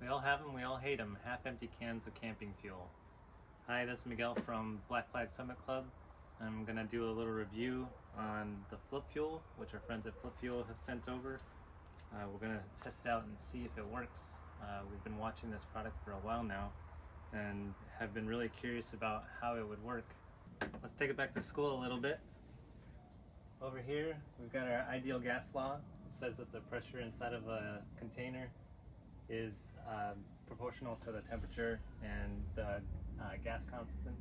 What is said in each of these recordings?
We all have them, we all hate them. Half-empty cans of camping fuel. Hi, this is Miguel from Black Flag Summit Club. I'm going to do a little review on the FlipFuel, which our friends at FlipFuel have sent over. We're going to test it out and see if it works. We've been watching this product for a while now and have been really curious about how it would work. Let's take it back to school a little bit. Over here, we've got our ideal gas law. It says that the pressure inside of a container is proportional to the temperature and the gas constant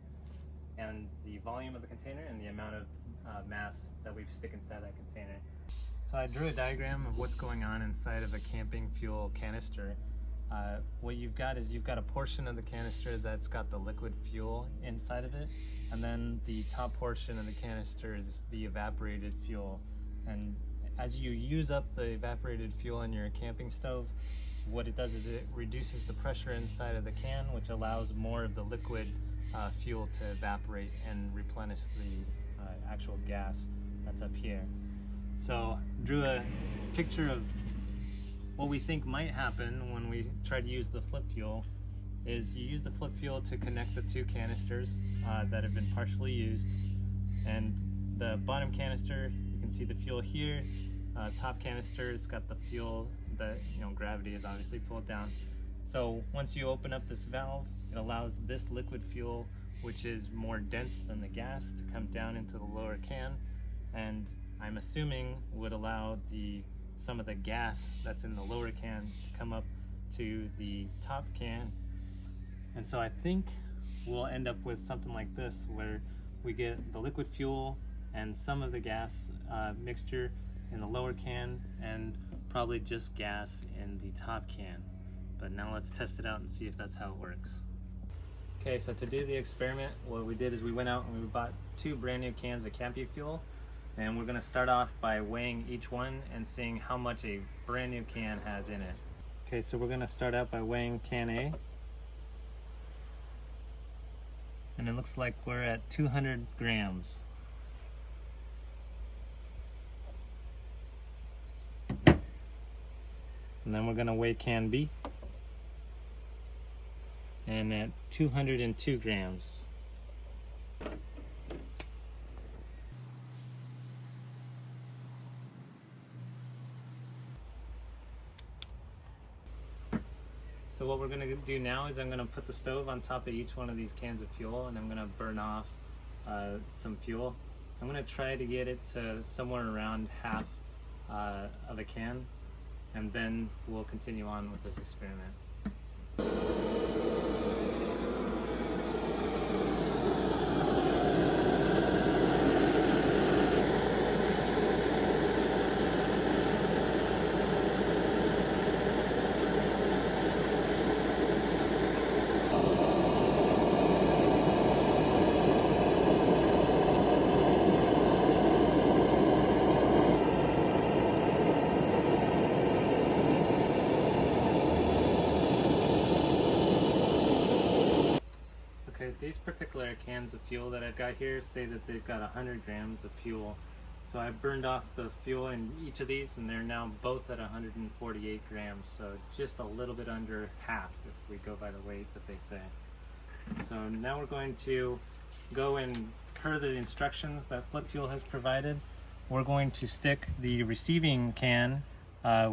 and the volume of the container and the amount of mass that we stick inside that container. So I drew a diagram of what's going on inside of a camping fuel canister. What you've got is you've got a portion of the canister that's got the liquid fuel inside of it, and then the top portion of the canister is the evaporated fuel. And as you use up the evaporated fuel in your camping stove, what it does is it reduces the pressure inside of the can, which allows more of the liquid fuel to evaporate and replenish the actual gas that's up here. So drew a picture of what we think might happen when we try to use the FlipFuel. Is you use the FlipFuel to connect the two canisters that have been partially used, and the bottom canister, you can see the fuel here. Top canister's got the fuel that, gravity is obviously pulled down. So once you open up this valve, it allows this liquid fuel, which is more dense than the gas, to come down into the lower can, and I'm assuming would allow some of the gas that's in the lower can to come up to the top can. And so I think we'll end up with something like this, where we get the liquid fuel and some of the gas mixture in the lower can, and probably just gas in the top can. But now let's test it out and see if that's how it works. Okay, so to do the experiment, what we did is we went out and we bought 2 brand new cans of camping fuel, and we're going to start off by weighing each one and seeing how much a brand new can has in it. Okay, so we're going to start out by weighing can A, and it looks like we're at 200 grams. And then we're going to weigh can B, and at 202 grams. So what we're going to do now is I'm going to put the stove on top of each one of these cans of fuel, and I'm going to burn off some fuel. I'm going to try to get it to somewhere around half of a can, and then we'll continue on with this experiment. Okay, these particular cans of fuel that I've got here say that they've got 100 grams of fuel. So I burned off the fuel in each of these, and they're now both at 148 grams. So just a little bit under half if we go by the weight that they say. So now we're going to go and, per the instructions that FlipFuel has provided, we're going to stick the receiving can,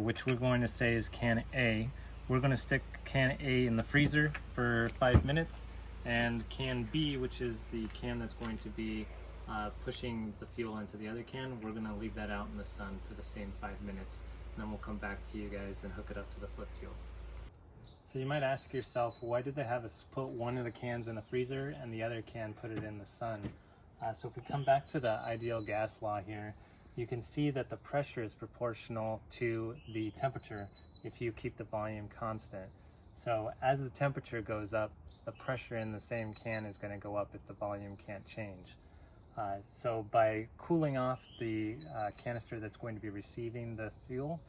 which we're going to say is can A. We're going to stick can A in the freezer for 5 minutes. And can B, which is the can that's going to be pushing the fuel into the other can, we're going to leave that out in the sun for the same 5 minutes, and then we'll come back to you guys and hook it up to the FlipFuel. So you might ask yourself, why did they have us put one of the cans in the freezer and the other can put it in the sun? So if we come back to the ideal gas law here, you can see that the pressure is proportional to the temperature if you keep the volume constant. So as the temperature goes up, the pressure in the same can is going to go up if the volume can't change. So by cooling off the canister that's going to be receiving the fuel,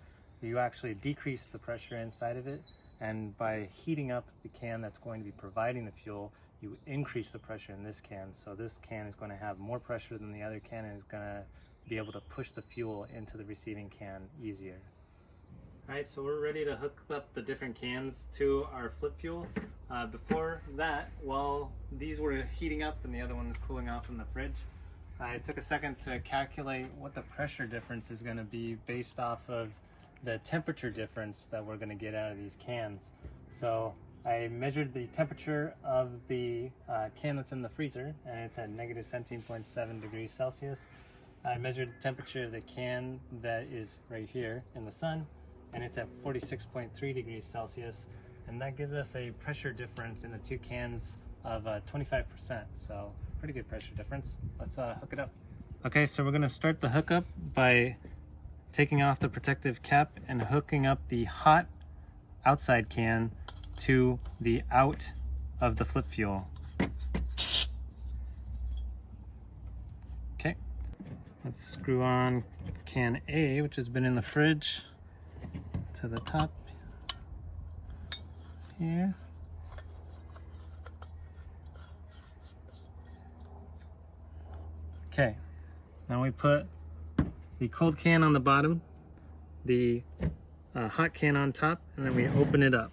you actually decrease the pressure inside of it, and by heating up the can that's going to be providing the fuel, you increase the pressure in this can. So this can is going to have more pressure than the other can, and is going to be able to push the fuel into the receiving can easier. Alright, so we're ready to hook up the different cans to our FlipFuel. Before that, while these were heating up and the other one was cooling off in the fridge, I took a second to calculate what the pressure difference is going to be based off of the temperature difference that we're going to get out of these cans. So I measured the temperature of the can that's in the freezer, and it's at negative 17.7 degrees Celsius. I measured the temperature of the can that is right here in the sun, and it's at 46.3 degrees Celsius, and that gives us a pressure difference in the two cans of 25%, so pretty good pressure difference. Let's hook it up. Okay, so we're going to start the hookup by taking off the protective cap and hooking up the hot outside can to the out of the FlipFuel. Okay, let's screw on can A, which has been in the fridge, to the top here. Okay, now we put the cold can on the bottom, the hot can on top, and then we open it up.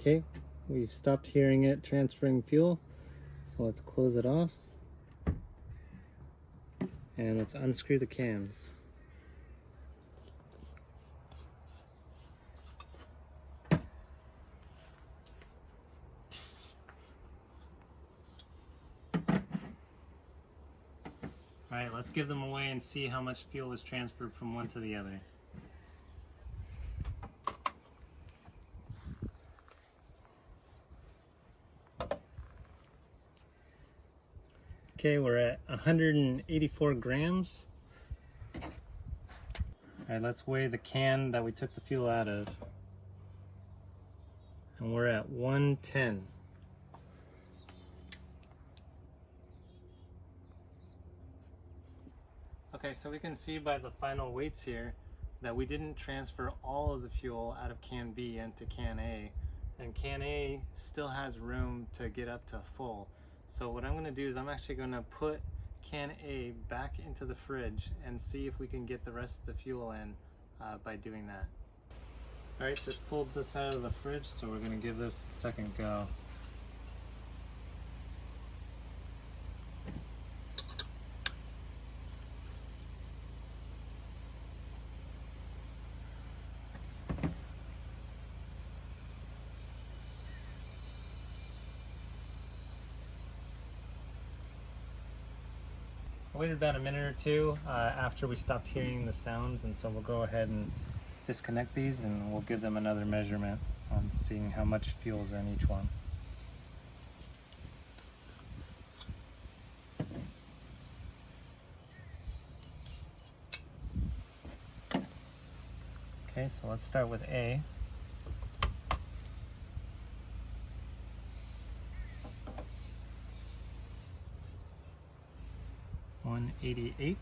Okay, we've stopped hearing it transferring fuel, so let's close it off and let's unscrew the cans. Alright, let's give them away and see how much fuel was transferred from one to the other. Okay, we're at 184 grams. Alright, let's weigh the can that we took the fuel out of. And we're at 110. Okay, so we can see by the final weights here that we didn't transfer all of the fuel out of can B into can A. And can A still has room to get up to full. So what I'm going to do is I'm actually going to put can A back into the fridge and see if we can get the rest of the fuel in by doing that. Alright, just pulled this out of the fridge, so we're going to give this a second go. I waited about a minute or two after we stopped hearing the sounds, and so we'll go ahead and disconnect these and we'll give them another measurement on seeing how much fuel is in each one. Okay, so let's start with A. $188.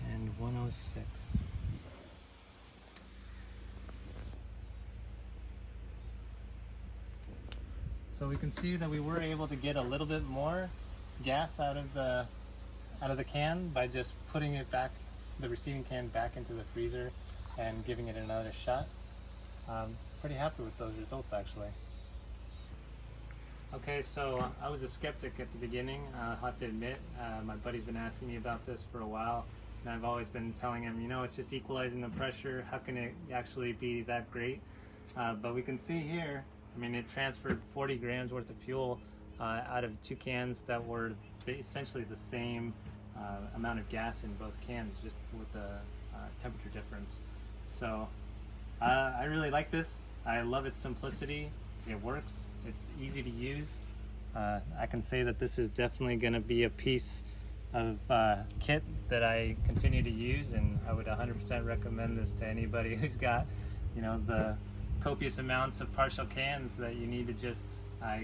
And 106. So we can see that we were able to get a little bit more gas out of the can by just putting it back, the receiving can back into the freezer and giving it another shot. Pretty happy with those results actually. Okay, so I was a skeptic at the beginning, I have to admit. My buddy's been asking me about this for a while, and I've always been telling him, you know, it's just equalizing the pressure, how can it actually be that great? But we can see here, I mean, it transferred 40 grams worth of fuel out of two cans that were essentially the same amount of gas in both cans, just with the temperature difference. So I really like this. I love its simplicity. It works. It's easy to use. I can say that this is definitely going to be a piece of kit that I continue to use, and I would 100% recommend this to anybody who's got, the copious amounts of partial cans that you need to just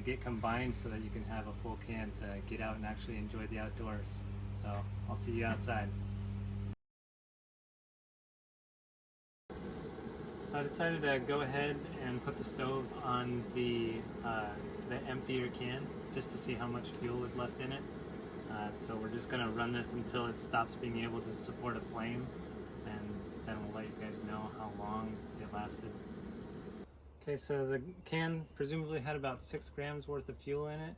get combined so that you can have a full can to get out and actually enjoy the outdoors. So I'll see you outside. So I decided to go ahead and put the stove on the emptier can just to see how much fuel is left in it. So we're just going to run this until it stops being able to support a flame, and then we'll let you guys know how long it lasted. Okay, so the can presumably had about 6 grams worth of fuel in it,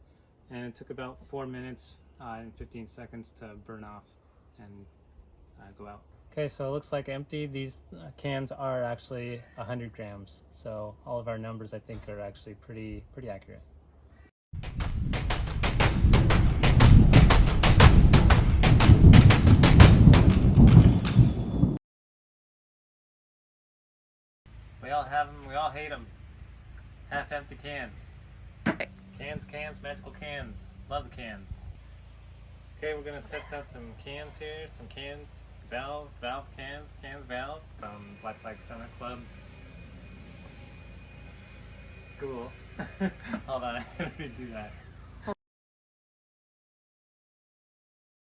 and it took about 4 minutes and 15 seconds to burn off and go out. Okay, so it looks like empty. These cans are actually 100 grams, so all of our numbers I think are actually pretty accurate. We all have them, we all hate them. Half empty cans. Cans, magical cans. Love the cans. Okay, we're gonna test out some cans here. Some cans, valve cans, valve from Black Flag Summit Club. School. Hold on, I gotta redo that.